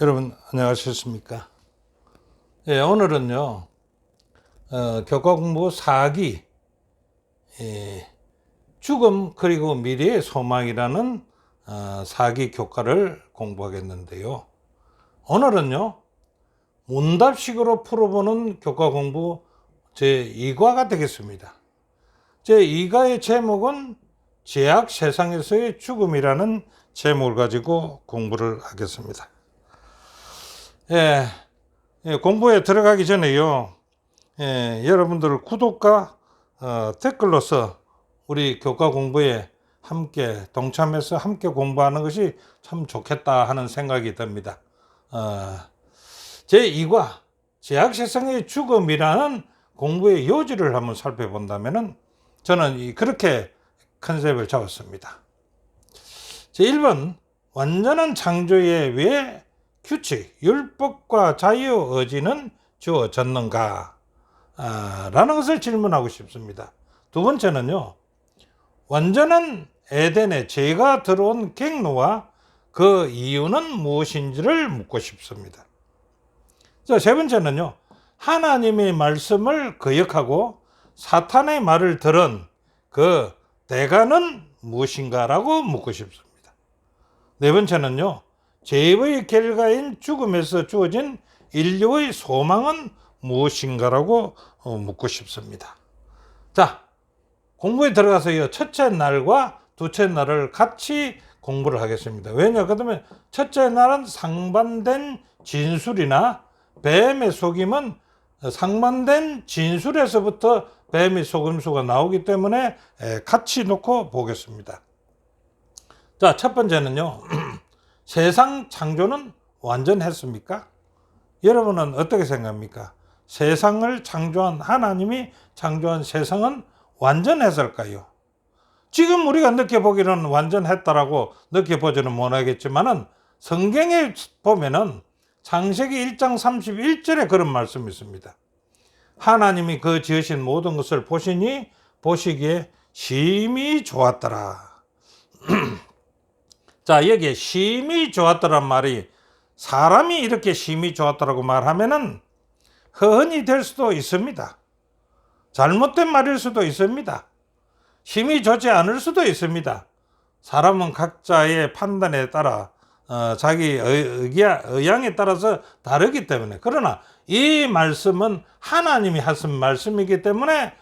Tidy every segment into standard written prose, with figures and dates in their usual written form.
여러분 안녕하셨습니까? 예, 오늘은요 교과 공부 4기 죽음 그리고 미래의 소망이라는 4기 교과를 공부하겠는데요. 오늘은요 문답식으로 풀어보는 교과 공부 제2과가 되겠습니다. 제2과의 제목은 제약 세상에서의 죽음이라는 제목을 가지고 공부를 하겠습니다. 공부에 들어가기 전에요. 여러분들 구독과 댓글로서 우리 교과 공부에 함께 동참해서 함께 공부하는 것이 참 좋겠다 하는 생각이 듭니다. 제2과 제약세상의 죽음이라는 공부의 요지를 한번 살펴본다면 저는 그렇게 컨셉을 잡았습니다. 제1번 완전한 창조에 왜 규칙, 율법과 자유의지는 주어졌는가? 라는 것을 질문하고 싶습니다. 두 번째는요, 완전한 에덴에 죄가 들어온 경로와 그 이유는 무엇인지를 묻고 싶습니다. 자, 세 번째는요, 하나님의 말씀을 거역하고 사탄의 말을 들은 그 대가는 무엇인가라고 묻고 싶습니다. 네 번째는요, 죄의 결과인 죽음에서 주어진 인류의 소망은 무엇인가라고 묻고 싶습니다. 자, 공부에 들어가서요, 첫째 날과 둘째 날을 같이 공부를 하겠습니다. 왜냐? 그러면 첫째 날은 상반된 진술이나 뱀의 속임은 상반된 진술에서부터 뱀의 속임수가 나오기 때문에 같이 놓고 보겠습니다. 자, 첫 번째는요. 세상 창조는 완전했습니까? 여러분은 어떻게 생각합니까? 세상을 창조한 하나님이 창조한 세상은 완전했을까요? 지금 우리가 느껴보기로는 완전했다라고 느껴보지는 못하겠지만은 성경에 보면은 창세기 1장 31절에 그런 말씀이 있습니다. 하나님이 그 지으신 모든 것을 보시니 보시기에 심히 좋았더라. 자, 여기에 심히 좋았더란 말이 사람이 이렇게 심히 좋았더라고 말하면은 허언이 될 수도 있습니다. 잘못된 말일 수도 있습니다. 심히 좋지 않을 수도 있습니다. 사람은 각자의 판단에 따라 자기 의향에 따라서 다르기 때문에, 그러나 이 말씀은 하나님이 하신 말씀이기 때문에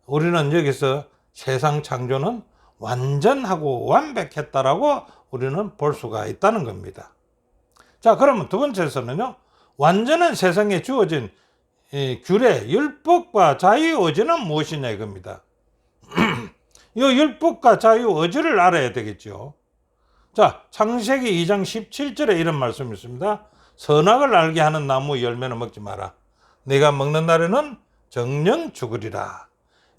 우리는 여기서 세상 창조는 완전하고 완벽했다라고 우리는 볼 수가 있다는 겁니다. 자, 그러면 두 번째에서는요, 완전한 세상에 주어진 규례, 율법과 자유의지는 무엇이냐 이겁니다. 이 율법과 자유의지를 알아야 되겠죠. 자, 창세기 2장 17절에 이런 말씀이 있습니다. 선악을 알게 하는 나무 열매는 먹지 마라. 네가 먹는 날에는 정령 죽으리라.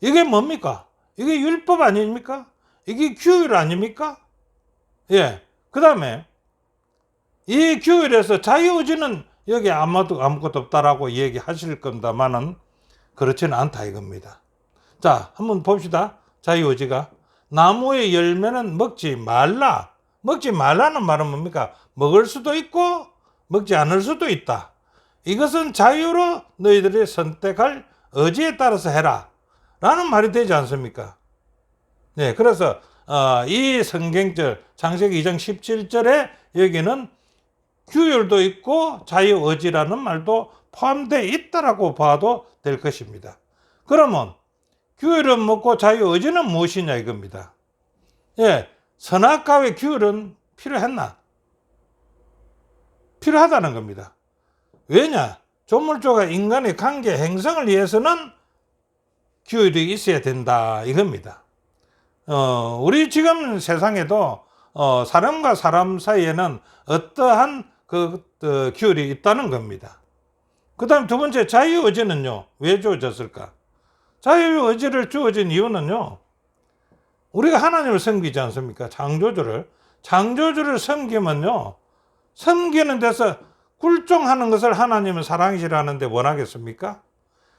이게 뭡니까? 이게 율법 아닙니까? 이게 규율 아닙니까? 예. 그 다음에 이 규율에서 자유의지는 여기 아무것도 없다라고 얘기하실 겁니다만은 그렇지는 않다 이겁니다. 자, 한번 봅시다. 자유의지가 나무의 열매는 먹지 말라. 먹지 말라는 말은 뭡니까? 먹을 수도 있고 먹지 않을 수도 있다. 이것은 자유로 너희들이 선택할 의지에 따라서 해라. 라는 말이 되지 않습니까? 네, 그래서 이 성경절 창세기 2장 17절에 여기는 규율도 있고 자유의지라는 말도 포함되어 있다라고 봐도 될 것입니다. 그러면 규율은 뭐고 자유의지는 무엇이냐 이겁니다. 예, 선악과의 규율은 필요했나? 필요하다는 겁니다. 왜냐? 조물주가 인간의 관계 행성을 위해서는 규율이 있어야 된다 이겁니다. 우리 지금 세상에도 사람과 사람 사이에는 어떠한 규율이 있다는 겁니다. 그 다음 두 번째 자유의지는요, 왜 주어졌을까? 자유의지를 주어진 이유는요, 우리가 하나님을 섬기지 않습니까? 창조주를 섬기면요, 섬기는 데서 굴종하는 것을 하나님은 사랑이시라는데 원하겠습니까?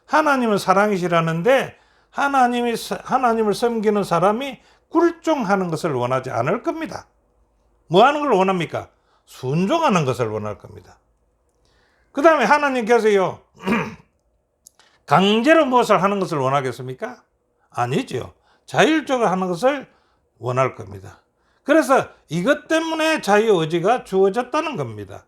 하나님은 사랑이시라는데 하나님을 섬기는 사람이 굴종하는 것을 원하지 않을 겁니다. 뭐 하는 걸 원합니까? 순종하는 것을 원할 겁니다. 그 다음에 하나님께서요, 강제로 무엇을 하는 것을 원하겠습니까? 아니죠. 자율적으로 하는 것을 원할 겁니다. 그래서 이것 때문에 자유의지가 주어졌다는 겁니다.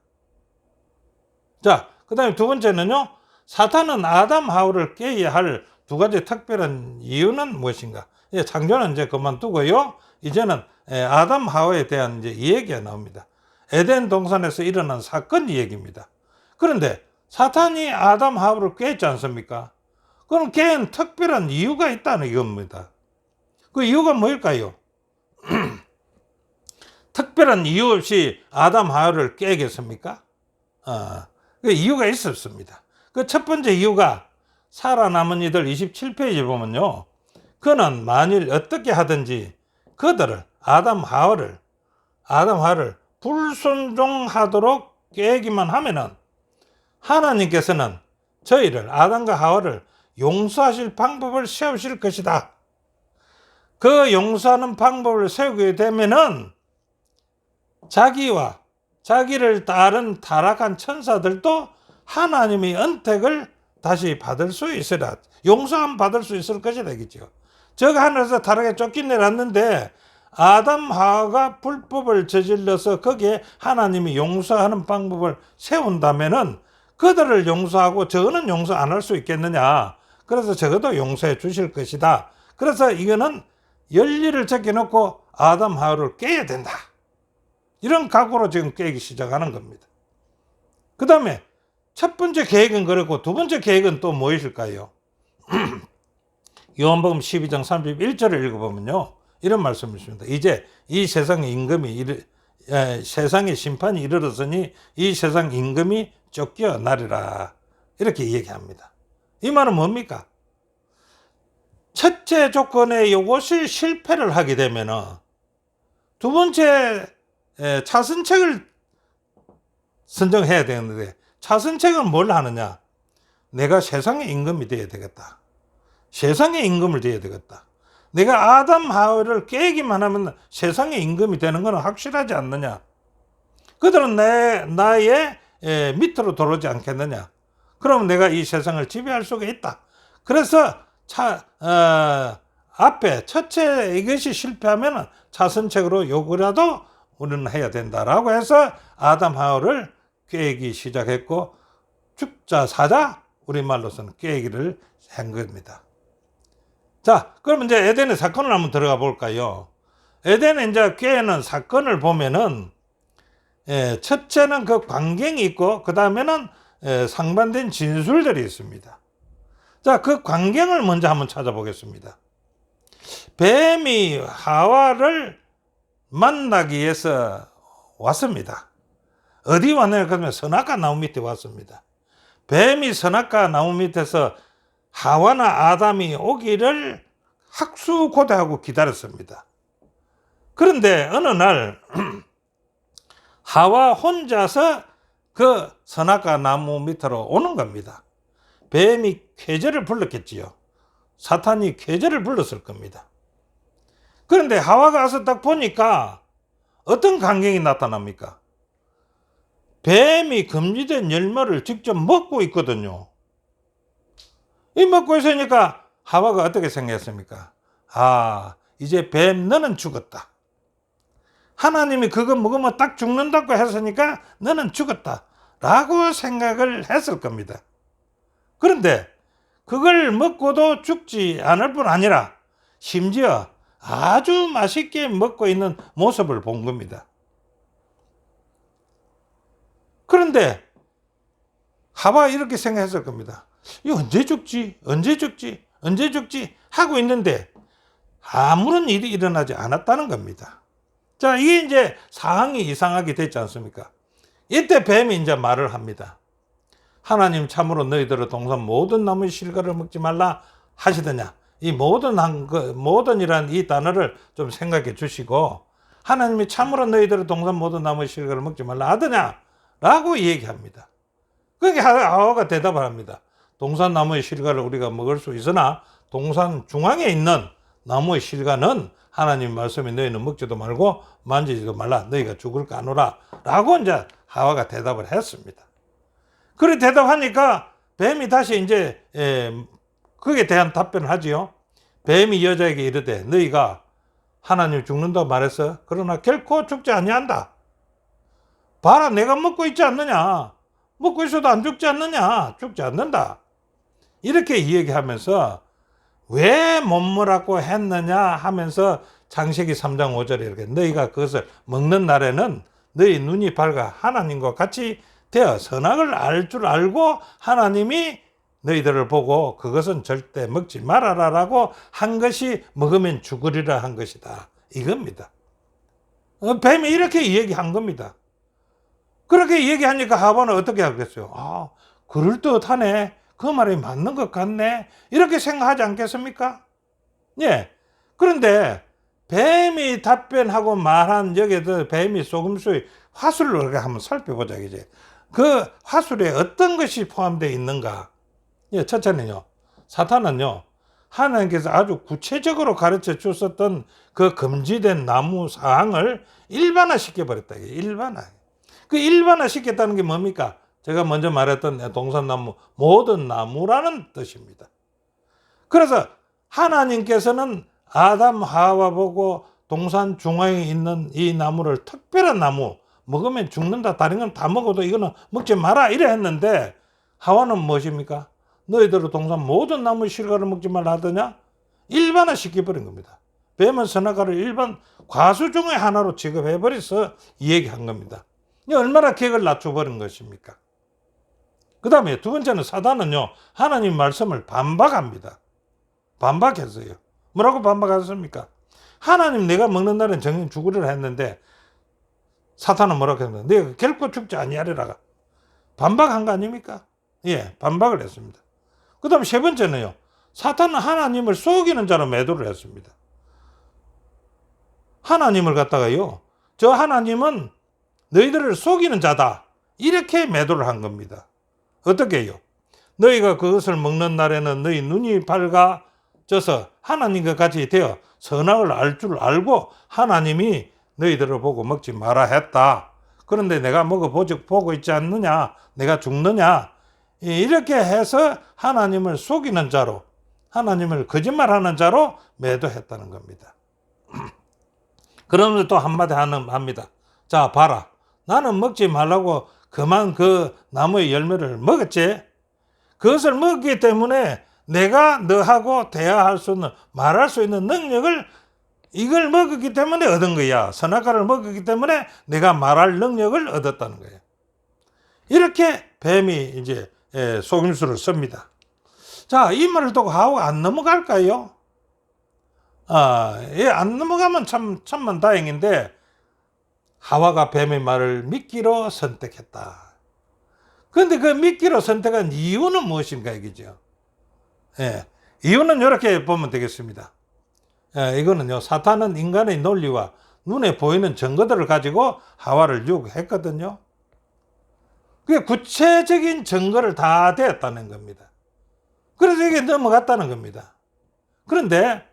자, 그 다음에 두 번째는요, 사탄은 아담 하와를 깨야 할 두 가지 특별한 이유는 무엇인가? 창조는 이제 그만두고요, 이제는 아담 하와에 대한 이제 이야기가 나옵니다. 에덴 동산에서 일어난 사건 이야기입니다. 그런데 사탄이 아담 하와를 깼지 않습니까? 그럼 깬 특별한 이유가 있다는 이겁니다. 그 이유가 뭘까요? 특별한 이유 없이 아담 하와를 깨겠습니까? 그 이유가 있었습니다. 그 첫 번째 이유가 살아남은 이들 27페이지 보면요, 그는 만일 어떻게 하든지 그들을 아담 하와를 불순종하도록 깨기만 하면은 하나님께서는 저희를 아담과 하와를 용서하실 방법을 세우실 것이다. 그 용서하는 방법을 세우게 되면은 자기와 자기를 따른 타락한 천사들도 하나님의 은택을 다시 받을 수 있으라, 용서함 받을 수 있을 것이 되겠죠. 저가 하늘에서 타락에 쫓겨내놨는데 아담 하와가 불법을 저질러서 거기에 하나님이 용서하는 방법을 세운다면은 그들을 용서하고 저거는 용서 안 할 수 있겠느냐. 그래서 적어도 용서해 주실 것이다. 그래서 이거는 열리를 제껴놓고 아담 하와를 깨야 된다. 이런 각오로 지금 깨기 시작하는 겁니다. 그 다음에 첫 번째 계획은 그렇고 두 번째 계획은 또 무엇일까요? 요한복음 12장 31절을 읽어보면요, 이런 말씀을 있습니다. 이제 이 세상의 임금이 세상의 심판이 이르렀으니 이 세상 임금이 쫓겨나리라. 이렇게 얘기합니다. 이 말은 뭡니까? 첫째 조건에 이것이 실패를 하게 되면은 두 번째 차선책을 선정해야 되는데, 차선책은 뭘 하느냐? 내가 세상의 임금이 되어야 되겠다. 세상의 임금을 되어야 되겠다. 내가 아담 하와를 깨기만 하면 세상의 임금이 되는 것은 확실하지 않느냐? 그들은 나의 밑으로 들어오지 않겠느냐? 그러면 내가 이 세상을 지배할 수가 있다. 그래서 앞에 첫째 이것이 실패하면 차선책으로 요구라도 우리는 해야 된다라고 해서 아담 하와를 꾀기 시작했고, 죽자 사자 우리말로서는 꾀기를 한 겁니다. 자, 그러면 이제 에덴의 사건을 한번 들어가 볼까요? 에덴에 이제 꾀는 사건을 보면은 첫째는 그 광경이 있고 그 다음에는 상반된 진술들이 있습니다. 자, 그 광경을 먼저 한번 찾아보겠습니다. 뱀이 하와를 만나기 위해서 왔습니다. 어디 왔나요? 그러면 선악과 나무 밑에 왔습니다. 뱀이 선악과 나무 밑에서 하와나 아담이 오기를 학수고대하고 기다렸습니다. 그런데 어느 날 하와 혼자서 그 선악과 나무 밑으로 오는 겁니다. 뱀이 쾌재를 불렀겠지요. 사탄이 쾌재를 불렀을 겁니다. 그런데 하와가 와서 딱 보니까 어떤 광경이 나타납니까? 뱀이 금지된 열매를 직접 먹고 있거든요. 이 먹고 있으니까 하와가 어떻게 생각했습니까? 이제 뱀 너는 죽었다. 하나님이 그거 먹으면 딱 죽는다고 했으니까 너는 죽었다 라고 생각을 했을 겁니다. 그런데 그걸 먹고도 죽지 않을 뿐 아니라 심지어 아주 맛있게 먹고 있는 모습을 본 겁니다. 그런데 하와 이렇게 생각했을 겁니다. 이거 언제 죽지? 언제 죽지? 언제 죽지? 하고 있는데 아무런 일이 일어나지 않았다는 겁니다. 자, 이게 이제 상황이 이상하게 됐지 않습니까? 이때 뱀이 이제 말을 합니다. 하나님 참으로 너희들의 동산 모든 나무의 실과를 먹지 말라 하시더냐. 이 모든이란 이 단어를 좀 생각해 주시고, 하나님이 참으로 너희들의 동산 모든 나무의 실과를 먹지 말라 하더냐 라고 얘기합니다. 그게 하와가 대답을 합니다. 동산 나무의 실과를 우리가 먹을 수 있으나 동산 중앙에 있는 나무의 실과는 하나님 말씀이 너희는 먹지도 말고 만지지도 말라, 너희가 죽을 까노라 라고 이제 하와가 대답을 했습니다. 그래 대답하니까 뱀이 다시 이제 그에 대한 답변을 하지요. 뱀이 여자에게 이르되 너희가 하나님 죽는다고 말했어. 그러나 결코 죽지 아니한다. 봐라 내가 먹고 있지 않느냐. 먹고 있어도 안 죽지 않느냐. 죽지 않는다. 이렇게 이야기하면서 왜 못 먹으라고 했느냐 하면서 창세기 3장 5절에 이렇게 너희가 그것을 먹는 날에는 너희 눈이 밝아 하나님과 같이 되어 선악을 알 줄 알고 하나님이 너희들을 보고 그것은 절대 먹지 말아라라고 한 것이 먹으면 죽으리라 한 것이다. 이겁니다. 뱀이 이렇게 얘기한 겁니다. 그렇게 얘기하니까 하와는 어떻게 하겠어요? 아, 그럴듯하네. 그 말이 맞는 것 같네. 이렇게 생각하지 않겠습니까? 예. 그런데 뱀이 답변하고 말한 여기에도 뱀이 속임수의 화술을 우리가 한번 살펴보자. 이제 그 화술에 어떤 것이 포함되어 있는가? 예, 첫째는요. 사탄은요. 하나님께서 아주 구체적으로 가르쳐 주셨던 그 금지된 나무 사항을 일반화 시켜버렸다. 일반화. 그 일반화 시켰다는 게 뭡니까? 제가 먼저 말했던 동산나무, 모든 나무라는 뜻입니다. 그래서 하나님께서는 아담, 하와 보고 동산 중앙에 있는 이 나무를 특별한 나무, 먹으면 죽는다, 다른 건 다 먹어도 이거는 먹지 마라, 이래 했는데 하와는 무엇입니까? 너희들은 동산 모든 나무 실과를 먹지 말라 하더냐? 일반화 시켜버린 겁니다. 뱀은 선악과를 일반 과수 중의 하나로 취급해버려서 이 얘기한 겁니다. 얼마나 객을 낮춰버린 것입니까? 그 다음에 두 번째는 사단은요, 하나님 말씀을 반박합니다. 반박했어요. 뭐라고 반박했습니까? 하나님 내가 먹는 날은 정녕 죽으리라 했는데 사탄은 뭐라고 했는데 내가 결코 죽지 아니하리라 반박한 거 아닙니까? 예, 반박을 했습니다. 그 다음에 세 번째는요, 사탄은 하나님을 속이는 자로 매도를 했습니다. 하나님을 갖다가요, 저 하나님은 너희들을 속이는 자다, 이렇게 매도를 한 겁니다. 어떻게 해요? 너희가 그것을 먹는 날에는 너희 눈이 밝아져서 하나님과 같이 되어 선악을 알 줄 알고 하나님이 너희들을 보고 먹지 마라 했다. 그런데 내가 보고 있지 않느냐? 내가 죽느냐? 이렇게 해서 하나님을 속이는 자로, 하나님을 거짓말하는 자로 매도했다는 겁니다. 그러면서 또 한마디 합니다. 자, 봐라. 나는 먹지 말라고 그만 그 나무의 열매를 먹었지. 그것을 먹기 때문에 내가 너하고 대화할 수 있는, 말할 수 있는 능력을 이걸 먹었기 때문에 얻은 거야. 선악과를 먹었기 때문에 내가 말할 능력을 얻었다는 거예요. 이렇게 뱀이 이제 속임수를 씁니다. 자, 이 말을 듣고 하와가 안 넘어갈까요? 안 넘어가면 참만 다행인데 하와가 뱀의 말을 믿기로 선택했다. 그런데 그 믿기로 선택한 이유는 무엇인가 이거죠. 이유는 이렇게 보면 되겠습니다. 이거는요, 사탄은 인간의 논리와 눈에 보이는 증거들을 가지고 하와를 유혹했거든요. 그게 구체적인 증거를 다 대었다는 겁니다. 그래서 이게 넘어갔다는 겁니다. 그런데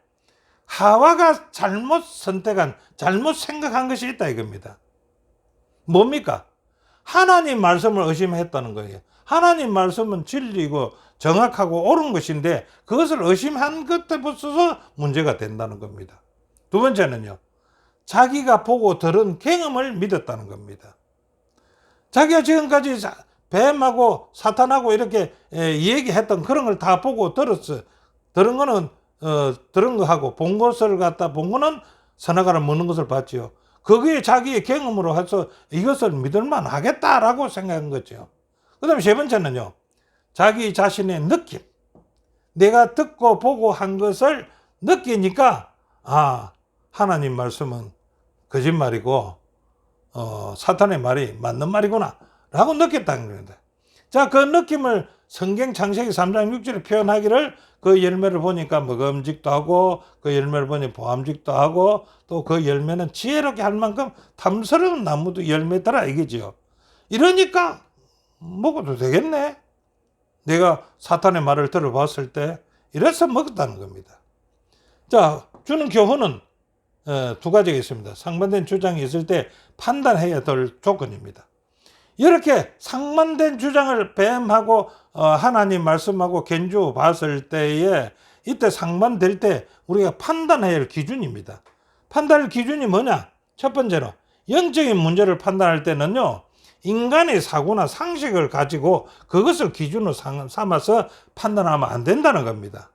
하와가 잘못 생각한 것이 있다 이겁니다. 뭡니까? 하나님 말씀을 의심했다는 거예요. 하나님 말씀은 진리고 정확하고 옳은 것인데 그것을 의심한 것에 벌써 문제가 된다는 겁니다. 두 번째는요, 자기가 보고 들은 경험을 믿었다는 겁니다. 자기가 지금까지 뱀하고 사탄하고 이렇게 얘기했던 그런 걸 다 보고 들었어. 들은 거는 들은 거하고 본 거는 선악과를 먹는 것을 봤지요. 거기에 자기의 경험으로 해서 이것을 믿을만 하겠다라고 생각한 거죠. 그 다음에 세 번째는요, 자기 자신의 느낌. 내가 듣고 보고 한 것을 느끼니까 하나님 말씀은 거짓말이고 사탄의 말이 맞는 말이구나 라고 느꼈다는 겁니다. 자, 그 느낌을 성경 창세기 3장 6절에 표현하기를 그 열매를 보니까 먹음직도 하고 그 열매를 보니 보암직도 하고 또 그 열매는 지혜롭게 할 만큼 탐스러운 나무도 열매더라 이거지요. 이러니까 먹어도 되겠네. 내가 사탄의 말을 들어봤을 때 이래서 먹었다는 겁니다. 자, 주는 교훈은 두 가지가 있습니다. 상반된 주장이 있을 때 판단해야 될 조건입니다. 이렇게 상반된 주장을 뱀하고 하나님 말씀하고 견주어 봤을 때에 이때 상반될 때 우리가 판단해야 할 기준입니다. 판단할 기준이 뭐냐? 첫 번째로 영적인 문제를 판단할 때는요, 인간의 사고나 상식을 가지고 그것을 기준으로 삼아서 판단하면 안 된다는 겁니다.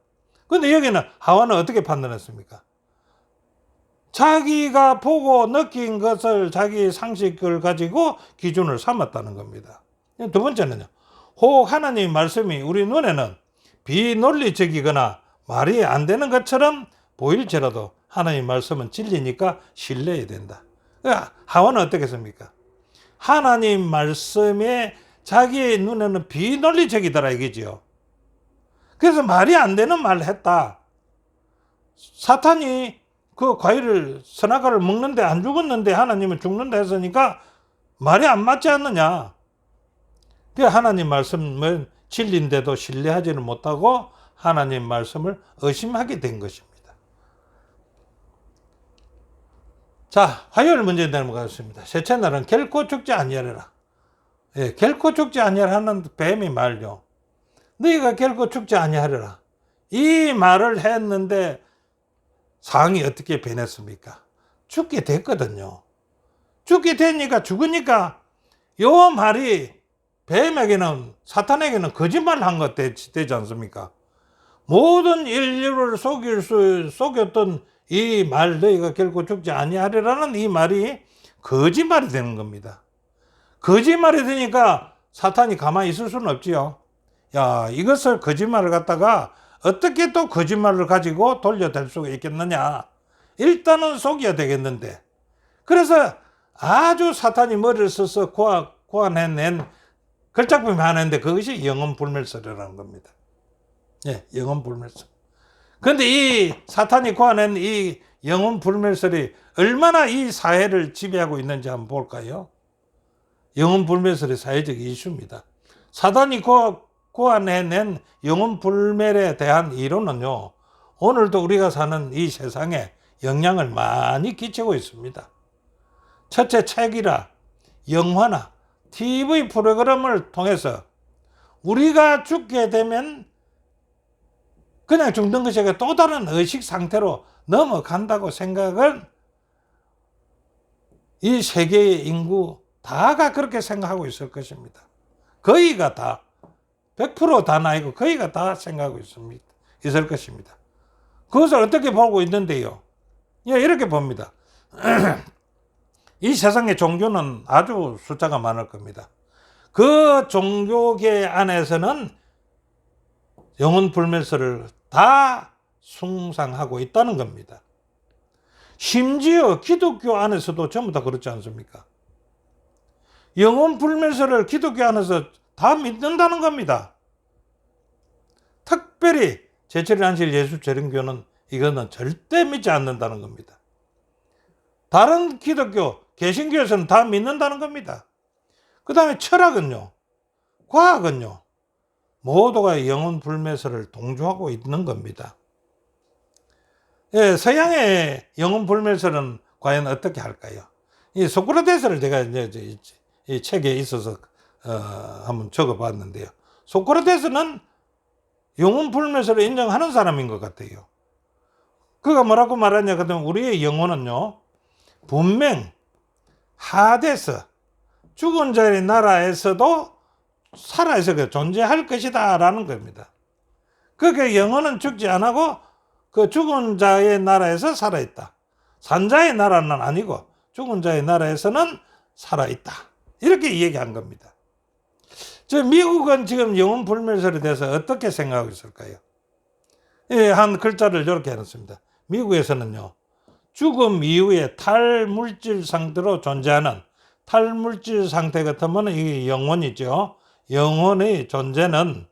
근데 여기는 하와는 어떻게 판단했습니까? 자기가 보고 느낀 것을 자기 상식을 가지고 기준을 삼았다는 겁니다. 두 번째는요, 혹 하나님의 말씀이 우리 눈에는 비논리적이거나 말이 안 되는 것처럼 보일지라도 하나님의 말씀은 진리니까 신뢰해야 된다. 하와는 어떻게 했습니까? 하나님 말씀에 자기의 눈에는 비논리적이더라 이거지요. 그래서 말이 안 되는 말을 했다. 사탄이 그 과일을 선악과를 먹는데 안 죽었는데 하나님은 죽는다 했으니까 말이 안 맞지 않느냐. 그 하나님 말씀은 진리인데도 신뢰하지는 못하고 하나님 말씀을 의심하게 된 것입니다. 자, 화요일 문제 넘어가겠습니다. 셋째 날은 결코 죽지 아니하리라. 예, 결코 죽지 아니하라는 뱀이 말요. 너희가 결코 죽지 아니하리라. 이 말을 했는데 상황이 어떻게 변했습니까? 죽게 됐거든요. 죽게 되니까 죽으니까 요 말이 뱀에게는 사탄에게는 거짓말을 한 것 되지 않습니까? 모든 인류를 속였던 이 말 너희가 결코 죽지 아니하리라는 이 말이 거짓말이 되는 겁니다. 거짓말이 되니까 사탄이 가만히 있을 수는 없지요. 야, 이것을 거짓말을 갖다가 어떻게 또 거짓말을 가지고 돌려댈 수가 있겠느냐. 일단은 속여야 되겠는데. 그래서 아주 사탄이 머리를 써서 고안해낸 걸작품이 하나 있는데 그것이 영혼불멸설이라는 겁니다. 예, 영혼불멸설. 그런데 이 사탄이 고안한 이 영혼불멸설이 얼마나 이 사회를 지배하고 있는지 한번 볼까요? 영혼불멸설의 사회적 이슈입니다. 사탄이 고안해낸 영혼불멸에 대한 이론은요, 오늘도 우리가 사는 이 세상에 영향을 많이 끼치고 있습니다. 첫째, 책이나 영화나 TV 프로그램을 통해서 우리가 죽게 되면 그냥 죽는 것이 아니라 또 다른 의식 상태로 넘어간다고 생각은 이 세계의 인구 다가 그렇게 생각하고 있을 것입니다. 거의가 다, 100% 다는 아니고 거의가 다 생각하고 있을 것입니다. 그것을 어떻게 보고 있는데요? 예, 이렇게 봅니다. 이 세상의 종교는 아주 숫자가 많을 겁니다. 그 종교계 안에서는 영혼불멸설을 다 숭상하고 있다는 겁니다. 심지어 기독교 안에서도 전부 다 그렇지 않습니까? 영혼불멸설을 기독교 안에서 다 믿는다는 겁니다. 특별히 제철인안실 예수재림교는 이거는 절대 믿지 않는다는 겁니다. 다른 기독교, 개신교에서는 다 믿는다는 겁니다. 그 다음에 철학은요, 과학은요, 모두가 영혼불멸설을 동조하고 있는 겁니다. 예, 서양의 영혼불멸설은 과연 어떻게 할까요? 이 소크라테스를 제가 이제 이 책에 있어서 한번 적어봤는데요. 소크라테스는 영혼불멸설을 인정하는 사람인 것 같아요. 그가 뭐라고 말하냐 그러면 우리의 영혼은요, 분명 하데스, 죽은 자의 나라에서도 살아있어 존재할 것이다 라는 겁니다. 그러니까 영혼은 죽지 않고 그 죽은 자의 나라에서 살아있다. 산자의 나라는 아니고 죽은 자의 나라에서는 살아있다. 이렇게 얘기한 겁니다. 미국은 지금 영혼불멸설에 대해서 어떻게 생각하고 있을까요? 예, 한 글자를 이렇게 해놨습니다. 미국에서는요, 죽음 이후에 탈물질 상태로 존재하는, 탈물질 상태 같으면 이게 영혼이죠. 영혼의 존재는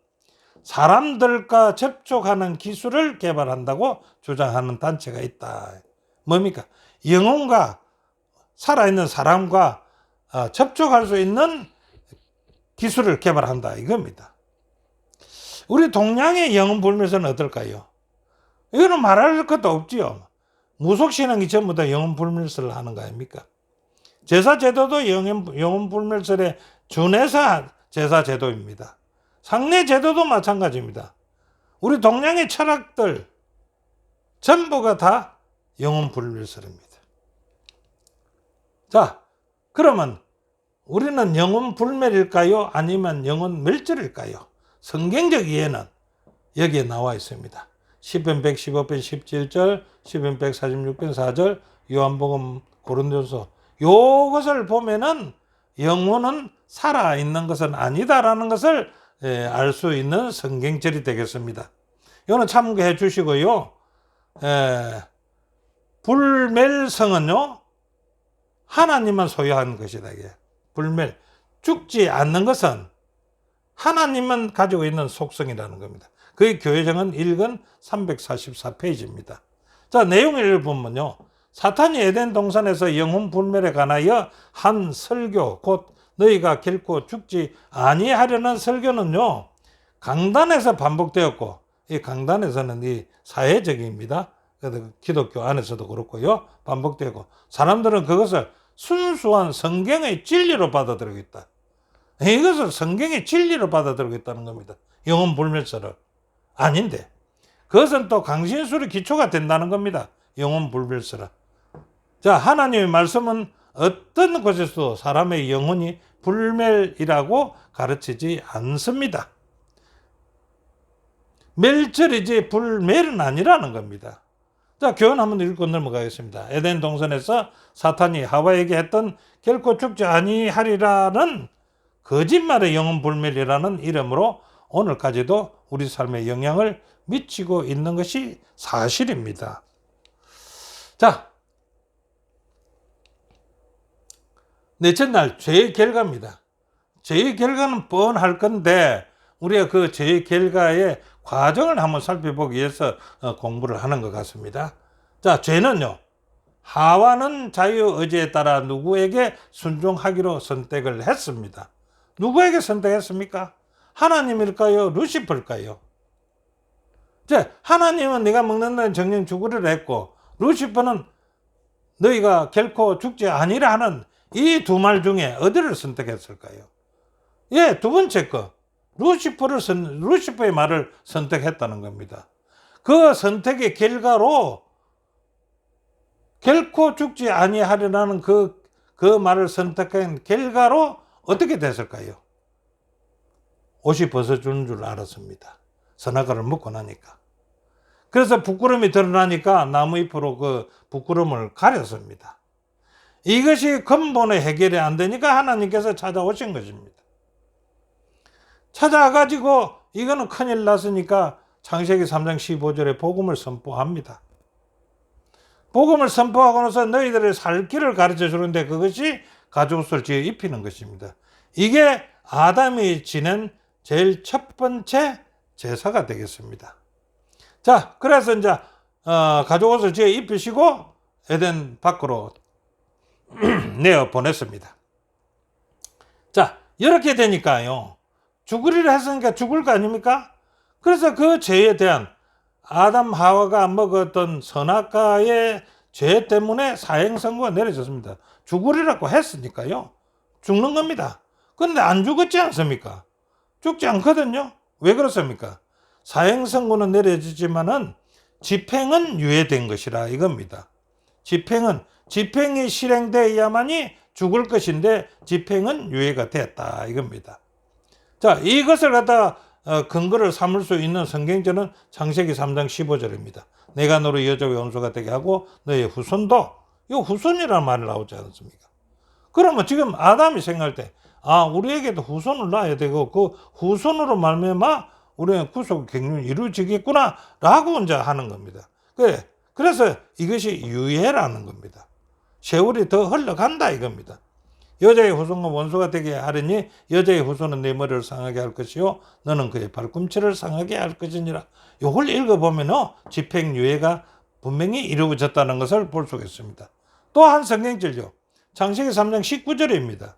사람들과 접촉하는 기술을 개발한다고 주장하는 단체가 있다. 뭡니까? 영혼과 살아있는 사람과 접촉할 수 있는 기술을 개발한다 이겁니다. 우리 동양의 영혼불멸설은 어떨까요? 이거는 말할 것도 없지요. 무속신앙이 전부 다 영혼불멸설을 하는 거 아닙니까? 제사제도도 영혼불멸설에 준해사 제사 제도입니다. 상례 제도도 마찬가지입니다. 우리 동양의 철학들 전부가 다 영혼 불멸설입니다. 자, 그러면 우리는 영혼 불멸일까요? 아니면 영혼 멸절일까요? 성경적 이해는 여기에 나와 있습니다. 시편 115편 17절, 시편 146편 4절, 요한복음 고린도서 요것을 보면은 영혼은 살아있는 것은 아니다라는 것을 알 수 있는 성경절이 되겠습니다. 이거는 참고해 주시고요. 불멸성은요, 하나님만 소유한 것이다. 이게. 불멸, 죽지 않는 것은 하나님만 가지고 있는 속성이라는 겁니다. 그의 교회정은 1권 344페이지입니다. 자, 내용을 보면요. 사탄이 에덴 동산에서 영혼 불멸에 관하여 한 설교, 곧 너희가 결코 죽지 아니하려는 설교는요, 강단에서 반복되었고, 이 강단에서는 이 사회적입니다. 기독교 안에서도 그렇고요. 반복되고, 사람들은 그것을 순수한 성경의 진리로 받아들이고 있다. 이것을 성경의 진리로 받아들이고 있다는 겁니다. 영혼 불멸설을. 아닌데, 그것은 또 강신술의 기초가 된다는 겁니다. 영혼 불멸설은. 자, 하나님의 말씀은 어떤 곳에서도 사람의 영혼이 불멸이라고 가르치지 않습니다. 멸절이지 불멸은 아니라는 겁니다. 자, 교훈 한번 읽고 넘어가겠습니다. 에덴 동산에서 사탄이 하와에게 했던 결코 죽지 아니하리라는 거짓말의 영혼 불멸이라는 이름으로 오늘까지도 우리 삶에 영향을 미치고 있는 것이 사실입니다. 자, 넷째 날 죄의 결과입니다. 죄의 결과는 뻔할 건데 우리가 그 죄의 결과의 과정을 한번 살펴보기 위해서 공부를 하는 것 같습니다. 자, 죄는요, 하와는 자유의지에 따라 누구에게 순종하기로 선택을 했습니다. 누구에게 선택했습니까? 하나님일까요? 루시퍼일까요? 자, 하나님은 네가 먹는다는 정령 죽으리라 했고, 루시퍼는 너희가 결코 죽지 아니라 하는 이 두 말 중에 어디를 선택했을까요? 예, 두 번째 거. 루시퍼의 말을 선택했다는 겁니다. 그 선택의 결과로 결코 죽지 아니하리라는 그 말을 선택한 결과로 어떻게 됐을까요? 옷이 벗어주는 줄 알았습니다. 선악과를 먹고 나니까. 그래서 부끄러움이 드러나니까 나무 잎으로 그 부끄러움을 가렸습니다. 이것이 근본의 해결이 안 되니까 하나님께서 찾아오신 것입니다. 찾아가지고 이거는 큰일 났으니까 창세기 3장 15절에 복음을 선포합니다. 복음을 선포하고 나서 너희들의 살 길을 가르쳐 주는데 그것이 가죽옷을 지어 입히는 것입니다. 이게 아담이 지낸 제일 첫 번째 제사가 되겠습니다. 자, 그래서 이제 가죽옷을 지어 입히시고 에덴 밖으로 내어 보냈습니다. 자, 이렇게 되니까요, 죽으리라 했으니까 죽을 거 아닙니까? 그래서 그 죄에 대한 아담 하와가 먹었던 선악과의 죄 때문에 사형선고가 내려졌습니다. 죽으리라고 했으니까요, 죽는 겁니다. 그런데 안 죽었지 않습니까? 죽지 않거든요. 왜 그렇습니까? 사형선고는 내려지지만은 집행은 유예된 것이라 이겁니다. 집행이 실행되어야만이 죽을 것인데 집행은 유예가 됐다 이겁니다. 자, 이것을 갖다가 근거를 삼을 수 있는 성경절은 창세기 3장 15절입니다. 내가 너를 여자의 원수가 되게 하고 너의 후손도, 이 후손이라는 말이 나오지 않습니까? 그러면 지금 아담이 생각할 때, 우리에게도 후손을 낳아야 되고 그 후손으로 말미암아 우리는 구속 경륜이 이루어지겠구나 라고 이제 하는 겁니다. 그래서 이것이 유예라는 겁니다. 세월이 더 흘러간다 이겁니다. 여자의 후손과 원수가 되게 하려니 여자의 후손은 내 머리를 상하게 할 것이요 너는 그의 발꿈치를 상하게 할 것이니라. 이걸 읽어보면 집행유예가 분명히 이루어졌다는 것을 볼 수가 있습니다. 또 한 성경절요. 창세기 3장 19절입니다.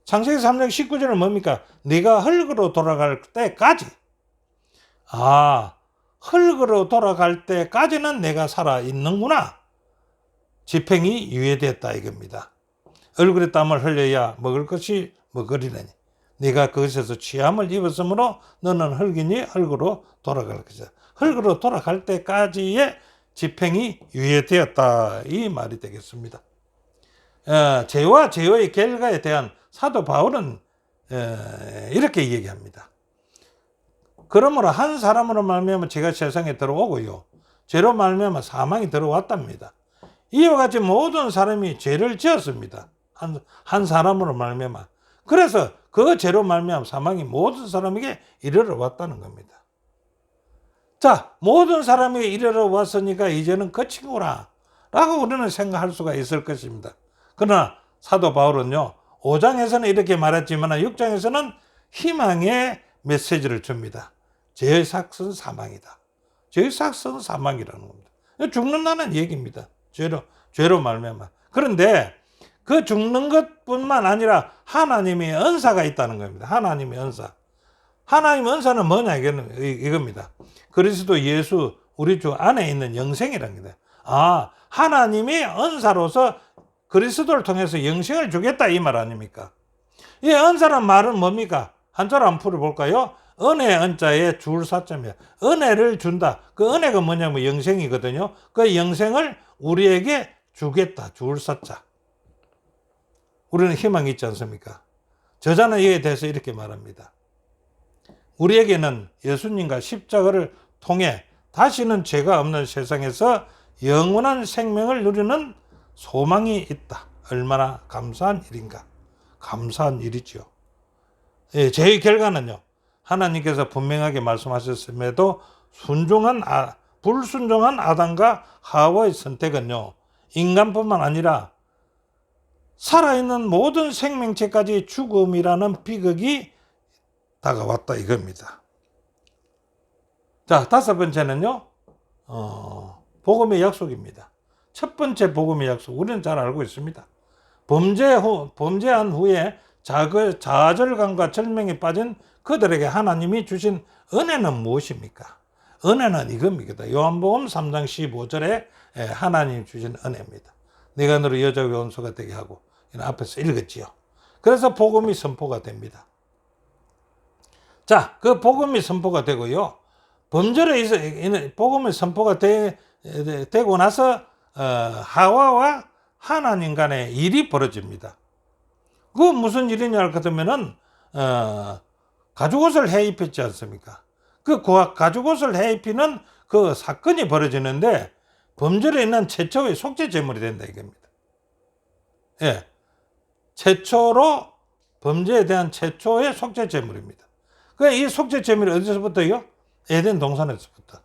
창세기 3장 19절은 뭡니까? 네가 흙으로 돌아갈 때까지, 흙으로 돌아갈 때까지는 내가 살아있는구나. 집행이 유예됐다 이겁니다. 얼굴에 땀을 흘려야 먹을 것이 먹으리라니. 네가 그것에서 취함을 입었으므로 너는 흙이니 흙으로 돌아갈 것이다. 흙으로 돌아갈 때까지의 집행이 유예되었다. 이 말이 되겠습니다. 죄와 죄의 결과에 대한 사도 바울은 이렇게 얘기합니다. 그러므로 한 사람으로 말미암아 죄가 세상에 들어오고요, 죄로 말미암아 사망이 들어왔답니다. 이와 같이 모든 사람이 죄를 지었습니다. 한 사람으로 말미암아. 그래서 그 죄로 말미암아 사망이 모든 사람에게 이르러 왔다는 겁니다. 자, 모든 사람에게 이르러 왔으니까 이제는 끝이구나 라고 우리는 생각할 수가 있을 것입니다. 그러나 사도 바울은요, 5장에서는 이렇게 말했지만 6장에서는 희망의 메시지를 줍니다. 죄의 삭은 사망이다. 죄의 삭은 사망이라는 겁니다. 죽는다는 얘기입니다. 죄로 말미암아. 그런데 그 죽는 것뿐만 아니라 하나님의 은사가 있다는 겁니다. 하나님의 은사. 하나님의 은사는 뭐냐 이겁니다. 그리스도 예수 우리 주 안에 있는 영생이라는 겁니다. 하나님의 은사로서 그리스도를 통해서 영생을 주겠다 이 말 아닙니까? 이 은사란 말은 뭡니까? 한자로 한번 풀어볼까요? 은혜 은자에 줄 사자며 은혜를 준다. 그 은혜가 뭐냐면 영생이거든요. 그 영생을 우리에게 주겠다. 줄 사자. 우리는 희망이 있지 않습니까? 저자는 이에 대해서 이렇게 말합니다. 우리에게는 예수님과 십자가를 통해 다시는 죄가 없는 세상에서 영원한 생명을 누리는 소망이 있다. 얼마나 감사한 일인가. 감사한 일이죠. 죄의 결과는요, 하나님께서 분명하게 말씀하셨음에도 불순종한 아담과 하와의 선택은요, 인간뿐만 아니라 살아있는 모든 생명체까지 죽음이라는 비극이 다가왔다 이겁니다. 자, 5번째는요, 복음의 약속입니다. 첫 번째 복음의 약속, 우리는 잘 알고 있습니다. 범죄한 후에 좌절감과 절망에 빠진 그들에게 하나님이 주신 은혜는 무엇입니까? 은혜는 이겁니다. 요한복음 3장 15절에 하나님이 주신 은혜입니다. 네가 너를 여자의 원수가 되게 하고, 앞에서 읽었지요. 그래서 복음이 선포가 됩니다. 자, 그 복음이 선포가 되고요, 복음이 선포가 되고 나서 하와와 하나님 간의 일이 벌어집니다. 그 무슨 일이냐 할 것 같으면은 가죽옷을 해입혔지 않습니까? 그 가죽옷을 해입히는 그 사건이 벌어지는데 범죄로 인한 최초의 속죄 제물이 된다 이겁니다. 예, 최초로 범죄에 대한 최초의 속죄 제물입니다. 이 속죄 제물이 어디서부터요? 에덴 동산에서부터.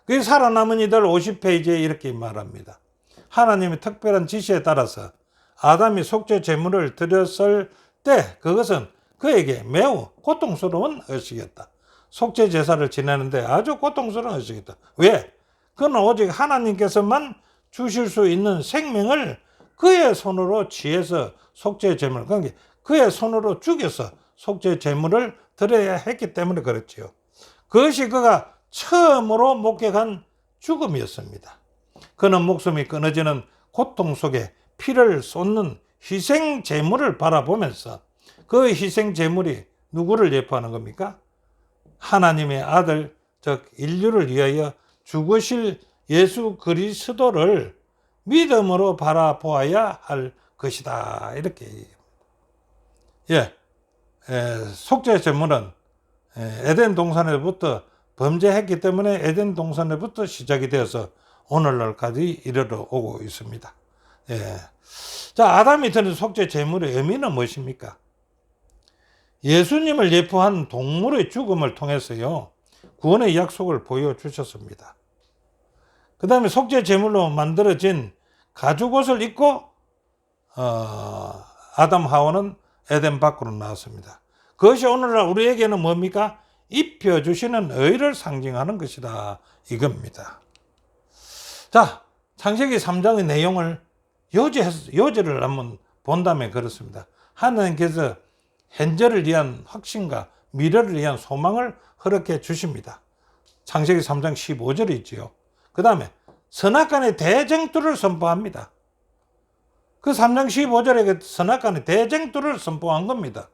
그 살아남은 이들 50페이지에 이렇게 말합니다. 하나님의 특별한 지시에 따라서 아담이 속죄 제물을 드렸을 때 그것은 그에게 매우 고통스러운 의식이었다. 속죄 제사를 지내는데 아주 고통스러운 의식이었다. 왜? 그는 오직 하나님께서만 주실 수 있는 생명을 그의 손으로 취해서 속죄 제물, 그러니까 그의 손으로 죽여서 속죄 제물을 드려야 했기 때문에 그렇지요. 그것이 그가 처음으로 목격한 죽음이었습니다. 그는 목숨이 끊어지는 고통 속에 피를 쏟는 희생 제물을 바라보면서 그 희생 제물이 누구를 예표하는 겁니까? 하나님의 아들, 즉 인류를 위하여 죽으실 예수 그리스도를 믿음으로 바라보아야 할 것이다. 이렇게 얘기합니다. 속죄 제물은 에덴 동산에부터 범죄했기 때문에 에덴 동산에부터 시작이 되어서 오늘날까지 이르러 오고 있습니다. 자, 아담이 드린 속죄 제물의 의미는 무엇입니까? 예수님을 예표한 동물의 죽음을 통해서요, 구원의 약속을 보여주셨습니다. 그 다음에 속죄 제물로 만들어진 가죽옷을 입고 아담 하와는 에덴 밖으로 나왔습니다. 그것이 오늘날 우리에게는 뭡니까? 입혀주시는 의를 상징하는 것이다 이겁니다. 자, 창세기 3장의 내용을 요지를 한번 본다면 그렇습니다. 하나님께서 현재를 위한 확신과 미래를 위한 소망을 허락해 주십니다. 창세기 3장 15절이 있지요. 그 다음에 선악간의 대쟁투를 선포합니다. 그 3장 15절에 그 선악간의 대쟁투를 선포한 겁니다.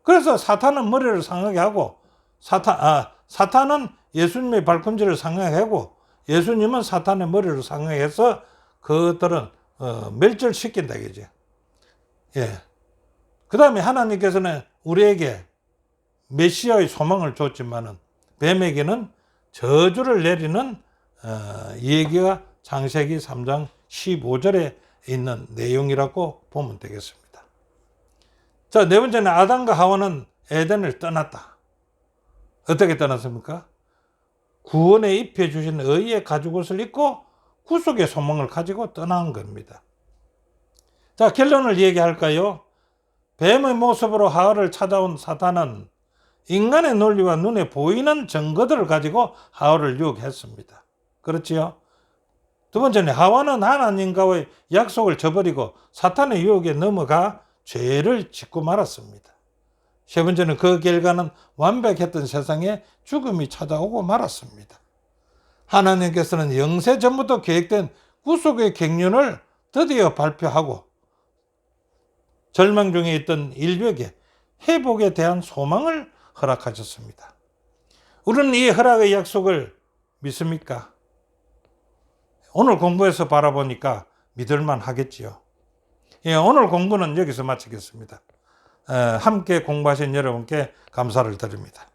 그래서 사탄은 머리를 상하게 하고 사탄은 예수님의 발꿈치를 상하게 하고 예수님은 사탄의 머리를 상하게 해서 그들은 멸절시킨다 이거죠. 예. 그 다음에 하나님께서는 우리에게 메시아의 소망을 줬지만은 뱀에게는 저주를 내리는 얘기가 창세기 3장 15절에 있는 내용이라고 보면 되겠습니다. 자, 네 번째는 아담과 하와는 에덴을 떠났다. 어떻게 떠났습니까? 구원에 입혀 주신 의의 가죽옷을 입고 구속의 소망을 가지고 떠난 겁니다. 자, 결론을 얘기할까요? 뱀의 모습으로 하와를 찾아온 사탄은 인간의 논리와 눈에 보이는 증거들을 가지고 하와를 유혹했습니다. 그렇지요? 두 번째는 하와는 하나님과의 약속을 저버리고 사탄의 유혹에 넘어가 죄를 짓고 말았습니다. 세 번째는 그 결과는 완벽했던 세상에 죽음이 찾아오고 말았습니다. 하나님께서는 영세 전부터 계획된 구속의 경륜을 드디어 발표하고 절망 중에 있던 인류에게 회복에 대한 소망을 허락하셨습니다. 우리는 이 허락의 약속을 믿습니까? 오늘 공부해서 바라보니까 믿을만 하겠지요. 예, 오늘 공부는 여기서 마치겠습니다. 함께 공부하신 여러분께 감사를 드립니다.